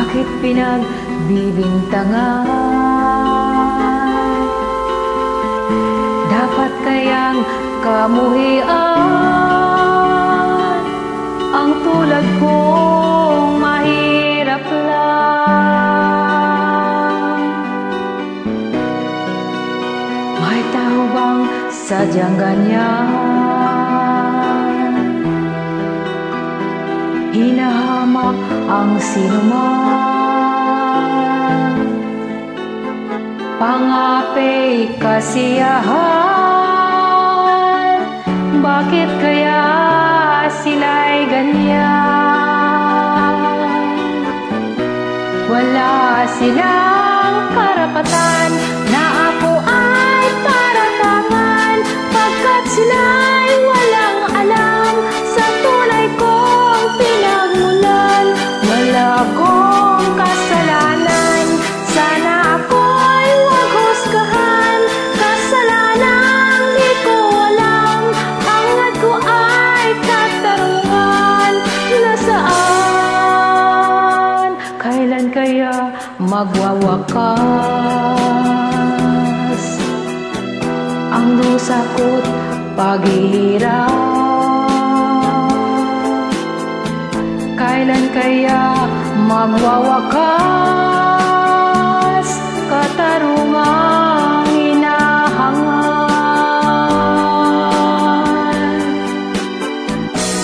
Bakit pinagbibintangan? Dapat kayang kamuhian ang tulad kong mahirap lang? May tao bang sadyang ganyan? Hinahamak ang sinuman, pangapay kasiyahan. Bakit kaya sila'y ganyan? Wala silang karapatan na ako ay paratangan, pagkat sila'y walang alam sa tunay kong pinagmulan. Wala akong kasalanan, sana ako'y huwag husgahan. Kasalanang di ko alam, hangad ko ay katarungan. Nasaan? Kailan kaya magwawakas ang dusa ko't paghihirap? Kailan kaya magwawakas katarungang hinahangad?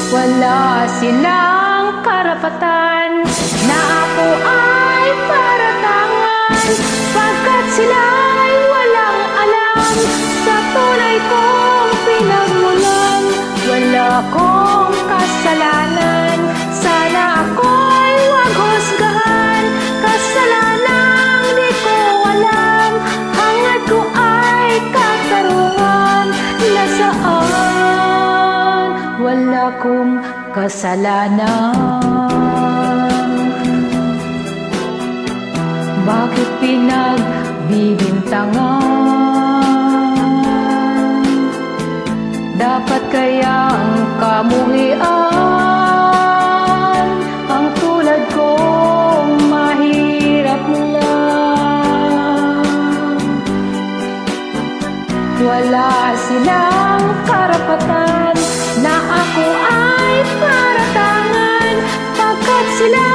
Wala silang karapatan na ako ay paratangan, pagkat sila'y walang alam sa tunay kong pinagmulan. Wala akong kasalanan, sana ako'y huwag husgahan. Kasalanang di ko alam, hangad ko ay katarungan. Nasaan? Wala akong kasalanan. Bakit pinagbibintangan? Dapat kayang kamuhian ang tulad kong mahirap lang? Wala silang karapatan na ako ay paratangan, pagkat sila